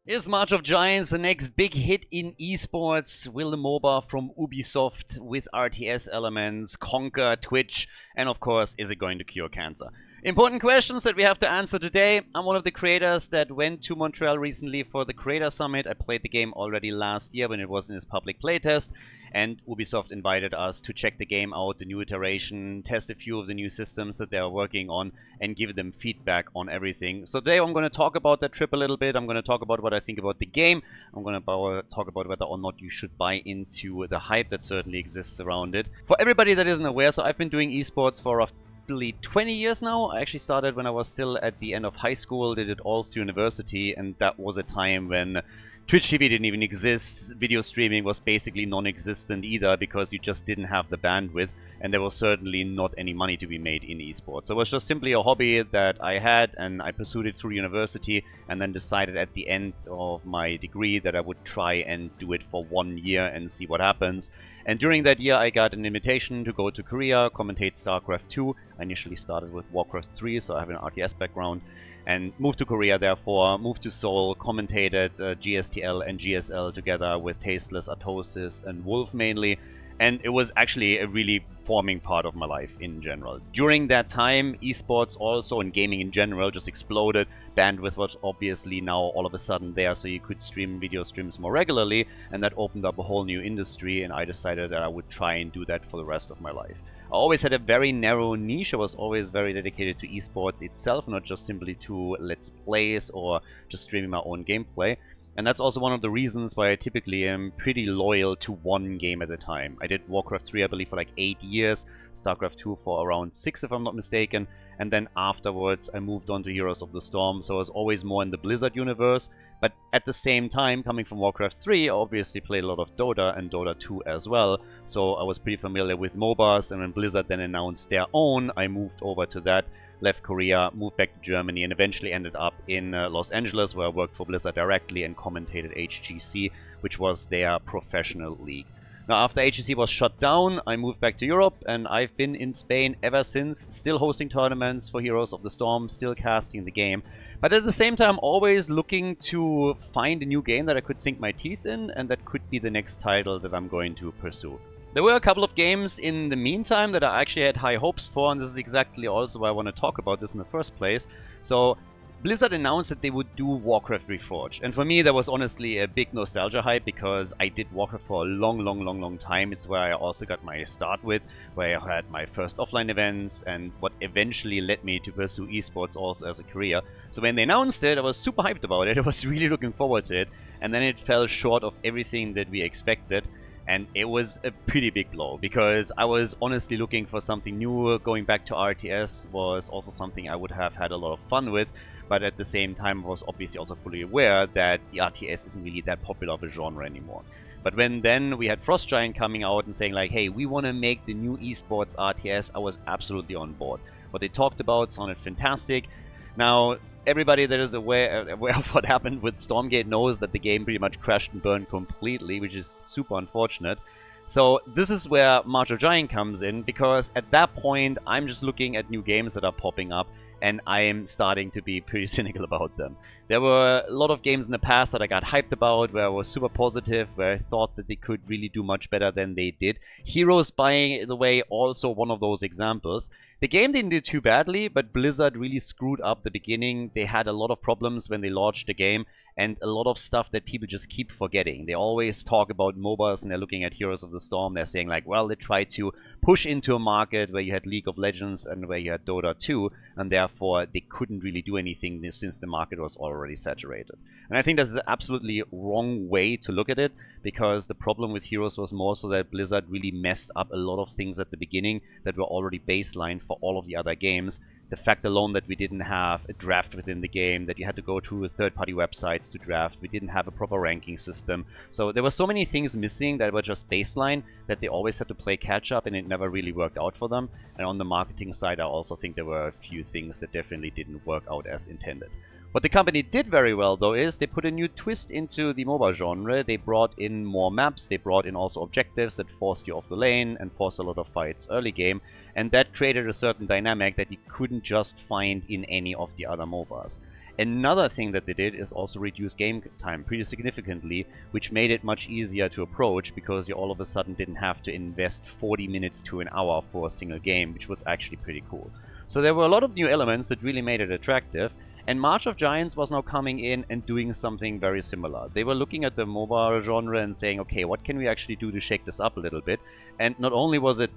Is March of Giants the next big hit in esports? Will the MOBA from Ubisoft with RTS elements conquer Twitch? And of course, is it going to cure cancer? Important questions that we have to answer today. I'm one of the creators that went to Montreal recently for the Creator Summit. I played the game already last year when it was in its public playtest, and Ubisoft invited us to check the game out, the new iteration, test a few of the new systems that they are working on, and give them feedback on everything. So today I'm going to talk about that trip a little bit. I'm going to talk about what I think about the game. I'm going to talk about whether or not you should buy into the hype that certainly exists around it. For everybody that isn't aware, so I've been doing esports for roughly 20 years now. I actually started when I was still at the end of high school, did it all through university, and that was a time when Twitch TV didn't even exist. Video streaming was basically non-existent either because you just didn't have the bandwidth, and there was certainly not any money to be made in esports. So it was just simply a hobby that I had, and I pursued it through university, and then decided at the end of my degree that I would try and do it for 1 year and see what happens. And during that year I got an invitation to go to Korea, commentate StarCraft 2. I initially started with Warcraft 3, so I have an RTS background, and moved to Korea therefore, moved to Seoul, commentated GSTL and GSL together with Tasteless, Atosis and Wolf mainly. And it was actually a really forming part of my life in general. During that time, esports also, and gaming in general, just exploded. Bandwidth was obviously now all of a sudden there, so you could stream video streams more regularly, and that opened up a whole new industry, and I decided that I would try and do that for the rest of my life. I always had a very narrow niche. I was always very dedicated to esports itself, not just simply to let's plays or just streaming my own gameplay. And that's also one of the reasons why I typically am pretty loyal to one game at a time. I did Warcraft 3, I believe, for like 8 years, StarCraft 2 for around 6 if I'm not mistaken, and then afterwards I moved on to Heroes of the Storm, so I was always more in the Blizzard universe. But at the same time, coming from Warcraft 3, I obviously played a lot of Dota and Dota 2 as well, so I was pretty familiar with MOBAs, and when Blizzard then announced their own, I moved over to that. Left Korea, moved back to Germany, and eventually ended up in Los Angeles, where I worked for Blizzard directly and commentated HGC, which was their professional league. Now, after HGC was shut down, I moved back to Europe, and I've been in Spain ever since, still hosting tournaments for Heroes of the Storm, still casting the game. But at the same time, always looking to find a new game that I could sink my teeth in, and that could be the next title that I'm going to pursue. There were a couple of games in the meantime that I actually had high hopes for, and this is exactly also why I want to talk about this in the first place. So, Blizzard announced that they would do Warcraft Reforged, and for me that was honestly a big nostalgia hype because I did Warcraft for a long time. It's where I also got my start with, where I had my first offline events, and what eventually led me to pursue esports also as a career. So when they announced it, I was super hyped about it. I was really looking forward to it, and then it fell short of everything that we expected. And it was a pretty big blow because I was honestly looking for something new. Going back to RTS was also something I would have had a lot of fun with, but at the same time I was obviously also fully aware that the RTS isn't really that popular of a genre anymore. But when then we had Frost Giant coming out and saying like, hey, we want to make the new esports RTS, I was absolutely on board. What they talked about sounded fantastic. Now, everybody that is aware of what happened with Stormgate knows that the game pretty much crashed and burned completely, which is super unfortunate. So this is where March of Giant comes in, because at that point I'm just looking at new games that are popping up, and I am starting to be pretty cynical about them. There were a lot of games in the past that I got hyped about, where I was super positive, where I thought that they could really do much better than they did. Heroes, by the way, also one of those examples. The game didn't do too badly, but Blizzard really screwed up the beginning. They had a lot of problems when they launched the game, and a lot of stuff that people just keep forgetting. They always talk about MOBAs, and they're looking at Heroes of the Storm. They're saying like, well, they tried to push into a market where you had League of Legends and where you had Dota 2, and therefore they couldn't really do anything since the market was already saturated. And I think that's an absolutely wrong way to look at it, because the problem with Heroes was more so that Blizzard really messed up a lot of things at the beginning that were already baseline for all of the other games. The fact alone that we didn't have a draft within the game, that you had to go to third-party websites to draft, we didn't have a proper ranking system. So there were so many things missing that were just baseline that they always had to play catch-up, and it never really worked out for them. And on the marketing side, I also think there were a few things that definitely didn't work out as intended. What the company did very well, though, is they put a new twist into the MOBA genre. They brought in more maps, they brought in also objectives that forced you off the lane and forced a lot of fights early game, and that created a certain dynamic that you couldn't just find in any of the other MOBAs. Another thing that they did is also reduce game time pretty significantly, which made it much easier to approach because you all of a sudden didn't have to invest 40 minutes to an hour for a single game, which was actually pretty cool. So there were a lot of new elements that really made it attractive, and March of Giants was now coming in and doing something very similar. They were looking at the MOBA genre and saying, okay, what can we actually do to shake this up a little bit? And not only was it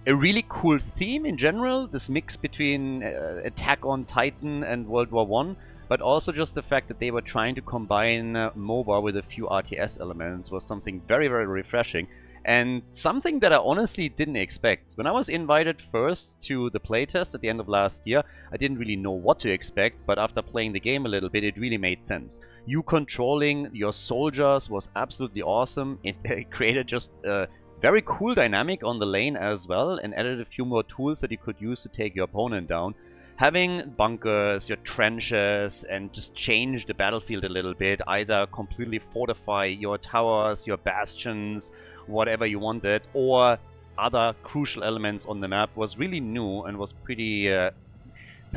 a really cool theme in general, this mix between Attack on Titan and World War I, but also just the fact that they were trying to combine MOBA with a few RTS elements was something very, very refreshing. And something that I honestly didn't expect. When I was invited first to the playtest at the end of last year, I didn't really know what to expect, but after playing the game a little bit, it really made sense. You controlling your soldiers was absolutely awesome. It created just a very cool dynamic on the lane as well, and added a few more tools that you could use to take your opponent down. Having bunkers, your trenches, and just change the battlefield a little bit, either completely fortify your towers, your bastions, whatever you wanted, or other crucial elements on the map, was really new and was pretty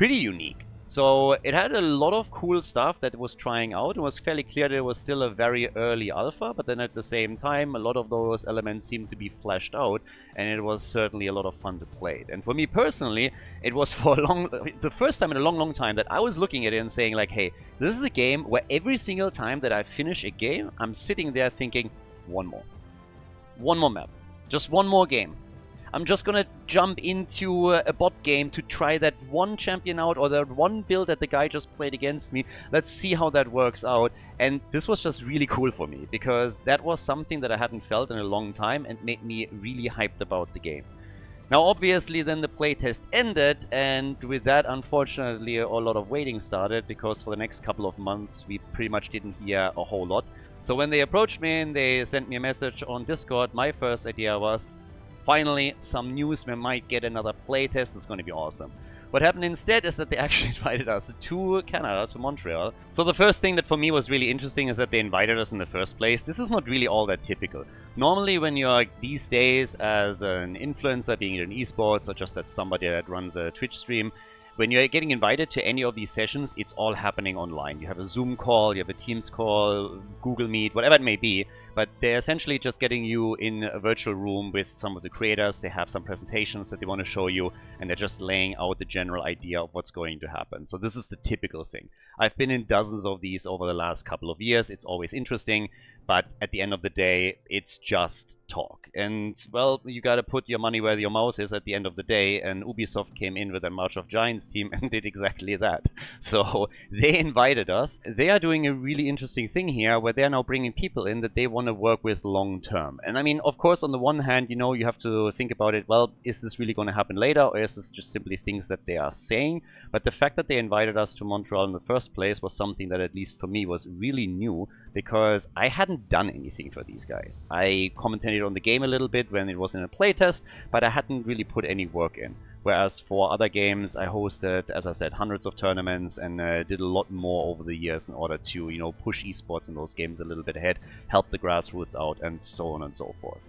unique. So it had a lot of cool stuff that it was trying out. It was fairly clear that it was still a very early alpha, but then at the same time, a lot of those elements seemed to be fleshed out, and it was certainly a lot of fun to play it. And for me personally, it was the first time in a long time that I was looking at it and saying like, hey, this is a game where every single time that I finish a game, I'm sitting there thinking, one more map, just one more game. I'm just gonna jump into a bot game to try that one champion out, or that one build that the guy just played against me. Let's see how that works out. And this was just really cool for me, because that was something that I hadn't felt in a long time and made me really hyped about the game. Now obviously then the playtest ended, and with that unfortunately a lot of waiting started, because for the next couple of months we pretty much didn't hear a whole lot. So when they approached me and they sent me a message on Discord, my first idea was, finally, some news, we might get another playtest, it's going to be awesome. What happened instead is that they actually invited us to Canada, to Montreal. So the first thing that for me was really interesting is that they invited us in the first place. This is not really all that typical. Normally when you're these days as an influencer, being it in esports or just as somebody that runs a Twitch stream, when you're getting invited to any of these sessions, it's all happening online. You have a Zoom call, you have a Teams call, Google Meet, whatever it may be. But they're essentially just getting you in a virtual room with some of the creators. They have some presentations that they want to show you, and they're just laying out the general idea of what's going to happen. So this is the typical thing. I've been in dozens of these over the last couple of years. It's always interesting, but at the end of the day, it's just talk. And, well, you gotta put your money where your mouth is at the end of the day, and Ubisoft came in with a March of Giants team and did exactly that. So they invited us. They are doing a really interesting thing here, where they're now bringing people in that they want to work with long term. And I mean, of course, on the one hand, you know, you have to think about it, well, is this really going to happen later, or is this just simply things that they are saying? But the fact that they invited us to Montreal in the first place was something that, at least for me, was really new, because I hadn't done anything for these guys. I commentated on the game a little bit when it was in a playtest, but I hadn't really put any work in. Whereas for other games, I hosted, as I said, hundreds of tournaments, and did a lot more over the years in order to, you know, push esports in those games a little bit ahead, help the grassroots out, and so on and so forth.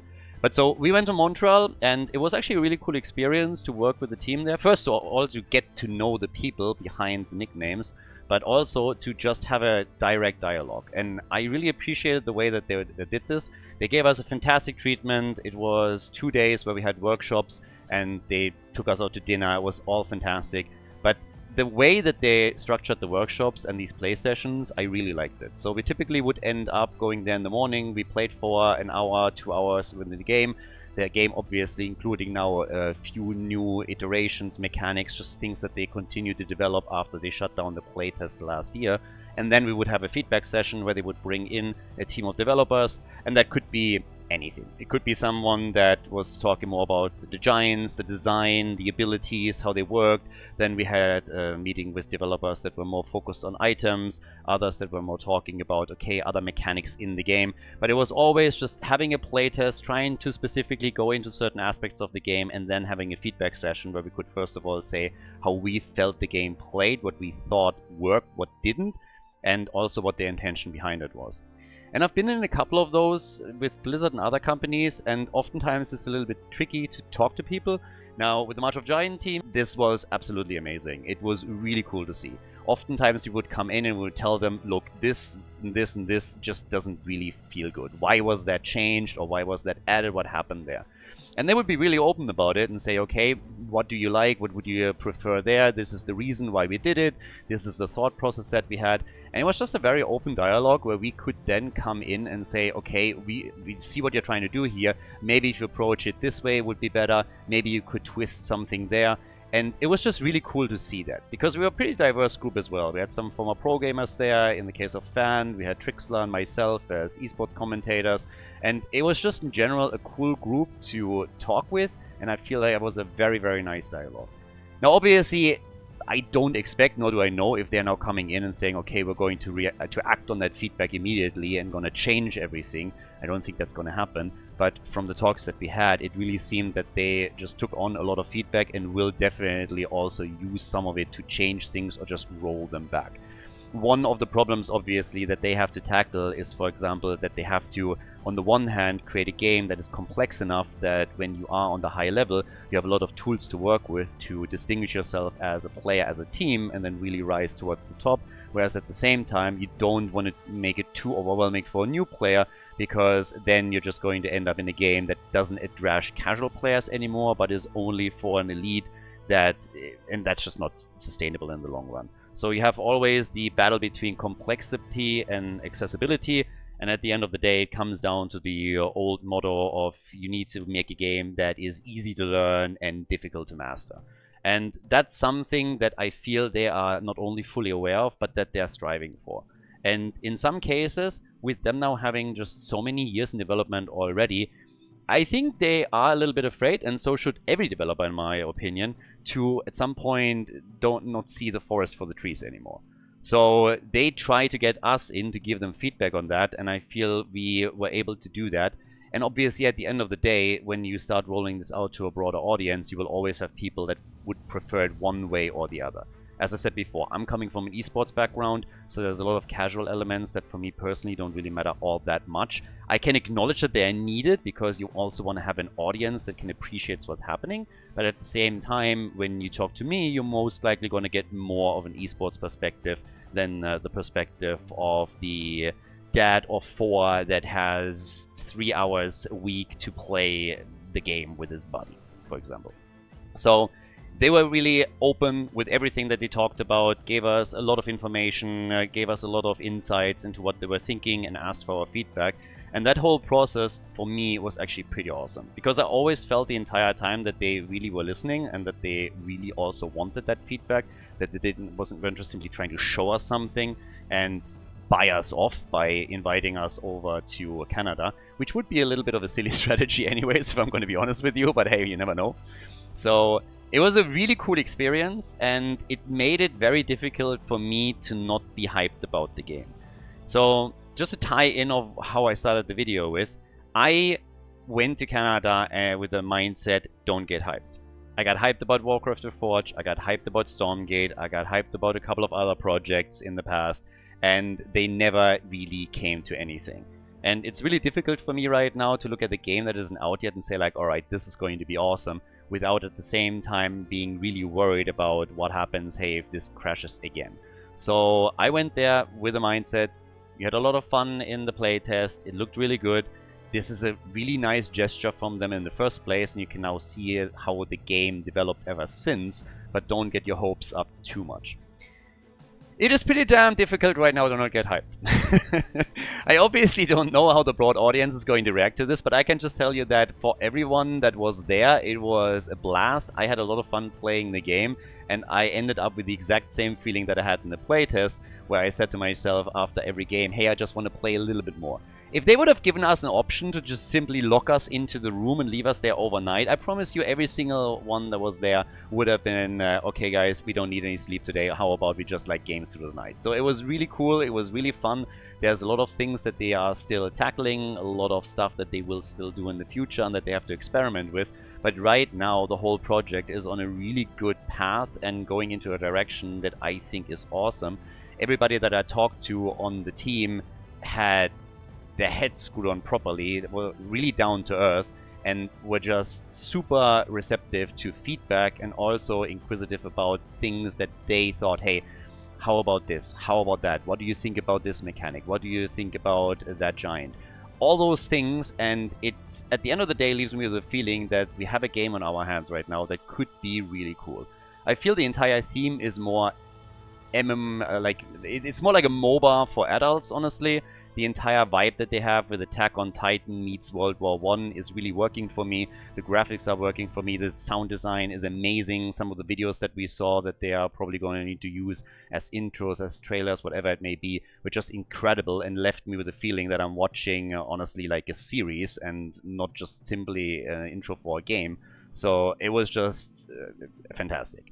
But so we went to Montreal, and it was actually a really cool experience to work with the team there. First of all, to get to know the people behind the nicknames, but also to just have a direct dialogue. And I really appreciated the way that they did this. They gave us a fantastic treatment. It was 2 days where we had workshops, and they took us out to dinner. It was all fantastic. But the way that they structured the workshops and these play sessions, I really liked it. So we typically would end up going there in the morning. We played for an hour, 2 hours within the game. The game obviously including now a few new iterations, mechanics, just things that they continue to develop after they shut down the playtest last year. And then we would have a feedback session where they would bring in a team of developers, and that could be anything. It could be someone that was talking more about the giants, the design, the abilities, how they worked. Then we had a meeting with developers that were more focused on items, others that were more talking about, okay, other mechanics in the game. But it was always just having a playtest, trying to specifically go into certain aspects of the game, and then having a feedback session where we could first of all say how we felt the game played, what we thought worked, what didn't, and also what the intention behind it was. And I've been in a couple of those with Blizzard and other companies, and oftentimes it's a little bit tricky to talk to people. Now, with the March of Giant team, this was absolutely amazing. It was really cool to see. oftentimes we would come in and we would tell them, look, this and this and this just doesn't really feel good. Why was that changed, or why was that added? What happened there? And they would be really open about it and say, okay, what do you like? What would you prefer there? This is the reason why we did it. This is the thought process that we had. And it was just a very open dialogue where we could then come in and say, okay, we see what you're trying to do here. Maybe if you approach it this way, it would be better. Maybe you could twist something there. And it was just really cool to see that, because we were a pretty diverse group as well. We had some former pro gamers there. In the case of Fan, we had Trixler and myself as esports commentators. And it was just in general a cool group to talk with, and I feel like it was a very, very nice dialogue. Now, obviously, I don't expect, nor do I know, if they're now coming in and saying, okay, we're going to act on that feedback immediately and going to change everything. I don't think that's going to happen. But from the talks that we had, it really seemed that they just took on a lot of feedback and will definitely also use some of it to change things or just roll them back. One of the problems, obviously, that they have to tackle is, for example, that they have to, on the one hand, create a game that is complex enough that when you are on the high level, you have a lot of tools to work with to distinguish yourself as a player, as a team, and then really rise towards the top. Whereas at the same time, you don't want to make it too overwhelming for a new player, because then you're just going to end up in a game that doesn't address casual players anymore, but is only for an elite, and that's just not sustainable in the long run. So you have always the battle between complexity and accessibility, and at the end of the day, it comes down to the old motto of you need to make a game that is easy to learn and difficult to master. And that's something that I feel they are not only fully aware of, but that they are striving for. And in some cases, with them now having just so many years in development already, I think they are a little bit afraid, and so should every developer in my opinion, to at some point not see the forest for the trees anymore. So they try to get us in to give them feedback on that, and I feel we were able to do that. And obviously at the end of the day, when you start rolling this out to a broader audience, you will always have people that would prefer it one way or the other. As I said before, I'm coming from an esports background, so there's a lot of casual elements that for me personally don't really matter all that much. I can acknowledge that they are needed because you also want to have an audience that can appreciate what's happening, but at the same time, when you talk to me, you're most likely going to get more of an esports perspective than the perspective of the dad of 4 that has 3 hours a week to play the game with his buddy, for example. So they were really open with everything that they talked about, gave us a lot of information, gave us a lot of insights into what they were thinking, and asked for our feedback. And that whole process for me was actually pretty awesome, because I always felt the entire time that they really were listening and that they really also wanted that feedback, that they weren't just simply trying to show us something and buy us off by inviting us over to Canada, which would be a little bit of a silly strategy anyways, if I'm going to be honest with you, but hey, you never know. So it was a really cool experience, and it made it very difficult for me to not be hyped about the game. So just to tie in of how I started the video with, I went to Canada with the mindset, don't get hyped. I got hyped about Warcraft Reforged, I got hyped about Stormgate, I got hyped about a couple of other projects in the past, and they never really came to anything. And it's really difficult for me right now to look at the game that isn't out yet and say like, alright, this is going to be awesome, without at the same time being really worried about what happens, hey, if this crashes again. So I went there with a mindset, we had a lot of fun in the playtest, it looked really good. This is a really nice gesture from them in the first place, and you can now see how the game developed ever since, but don't get your hopes up too much. It is pretty damn difficult right now to not get hyped. I obviously don't know how the broad audience is going to react to this, but I can just tell you that for everyone that was there, it was a blast. I had a lot of fun playing the game, and I ended up with the exact same feeling that I had in the playtest, where I said to myself after every game, hey, I just want to play a little bit more. If they would have given us an option to just simply lock us into the room and leave us there overnight, I promise you every single one that was there would have been, okay guys, we don't need any sleep today, how about we just like game through the night. So it was really cool, it was really fun. There's a lot of things that they are still tackling, a lot of stuff that they will still do in the future and that they have to experiment with. But right now the whole project is on a really good path and going into a direction that I think is awesome. Everybody that I talked to on the team had their heads screwed on properly, they were really down to earth, and were just super receptive to feedback and also inquisitive about things that they thought, hey, how about this? How about that? What do you think about this mechanic? What do you think about that giant? All those things, and it, at the end of the day, leaves me with a feeling that we have a game on our hands right now that could be really cool. I feel the entire theme is more it's more like a MOBA for adults, honestly. The entire vibe that they have with Attack on Titan meets World War I is really working for me. The graphics are working for me. The sound design is amazing. Some of the videos that we saw that they are probably going to need to use as intros, as trailers, whatever it may be, were just incredible and left me with a feeling that I'm watching, honestly, like a series and not just simply an intro for a game. So it was just fantastic.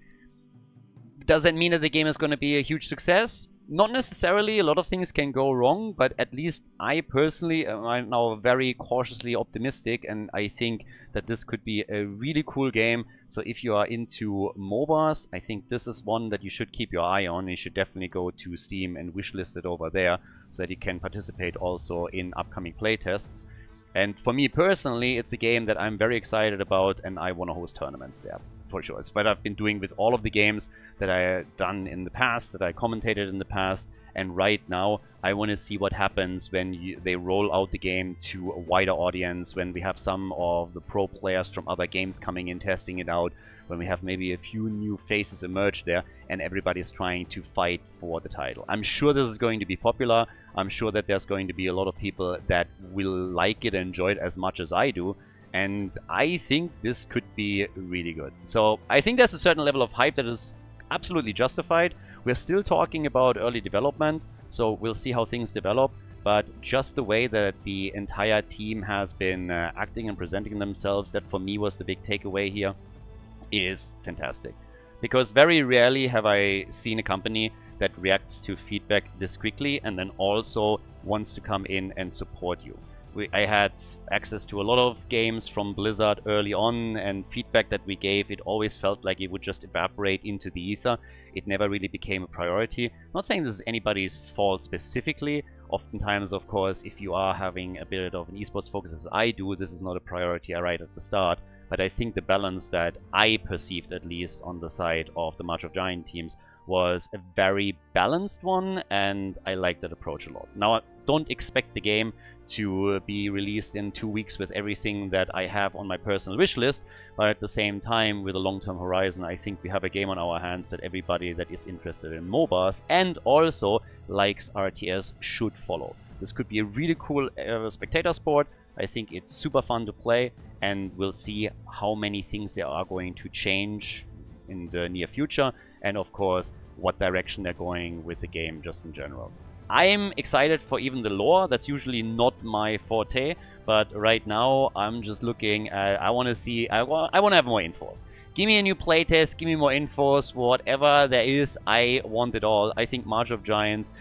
Does that mean that the game is going to be a huge success? Not necessarily. A lot of things can go wrong, but at least I personally am now very cautiously optimistic, and I think that this could be a really cool game. So if you are into MOBAs, I think this is one that you should keep your eye on. You should definitely go to Steam and wishlist it over there so that you can participate also in upcoming playtests. And for me personally, it's a game that I'm very excited about, and I want to host tournaments there, for sure. It's what I've been doing with all of the games that I've done in the past, that I commentated in the past, and right now I want to see what happens when they roll out the game to a wider audience, when we have some of the pro players from other games coming in, testing it out, when we have maybe a few new faces emerge there, and everybody's trying to fight for the title. I'm sure this is going to be popular. I'm sure that there's going to be a lot of people that will like it and enjoy it as much as I do. And I think this could be really good. So I think there's a certain level of hype that is absolutely justified. We're still talking about early development, so we'll see how things develop. But just the way that the entire team has been acting and presenting themselves, that for me was the big takeaway here, is fantastic. Because very rarely have I seen a company that reacts to feedback this quickly and then also wants to come in and support you. I had access to a lot of games from Blizzard early on, and feedback that we gave, it always felt like it would just evaporate into the ether. It never really became a priority. I'm not saying this is anybody's fault specifically. Oftentimes, of course, if you are having a bit of an esports focus as I do, this is not a priority right at the start. But I think the balance that I perceived, at least on the side of the March of Giant teams, was a very balanced one, and I like that approach a lot. Now, don't expect the game to be released in 2 weeks with everything that I have on my personal wish list, but at the same time, with a long-term horizon, I think we have a game on our hands that everybody that is interested in MOBAs and also likes RTS should follow. This could be a really cool spectator sport. I think it's super fun to play, and we'll see how many things there are going to change in the near future, and of course what direction they're going with the game just in general. I'm excited for even the lore. That's usually not my forte, but right now I'm just looking at, I want to have more infos. Give me a new playtest, give me more infos, whatever there is, I want it all. I think March of Giants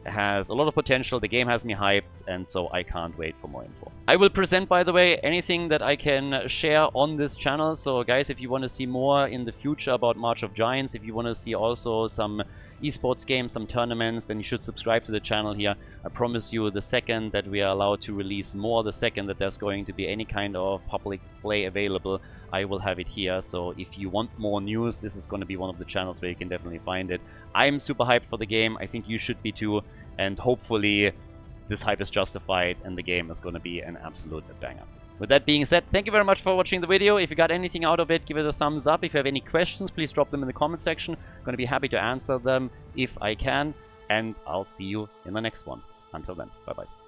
has a lot of potential, the game has me hyped, and so I can't wait for more info. I will present, by the way, anything that I can share on this channel, so guys, if you want to see more in the future about March of Giants, if you want to see also some esports games, some tournaments, then you should subscribe to the channel here. I promise you, the second that we are allowed to release more, the second that there's going to be any kind of public play available, I will have it here. So if you want more news, this is going to be one of the channels where you can definitely find it. I'm super hyped for the game. I think you should be too, and hopefully this hype is justified and the game is going to be an absolute banger. With that being said, thank you very much for watching the video. If you got anything out of it, give it a thumbs up. If you have any questions, please drop them in the comment section. I'm going to be happy to answer them if I can. And I'll see you in the next one. Until then, bye-bye.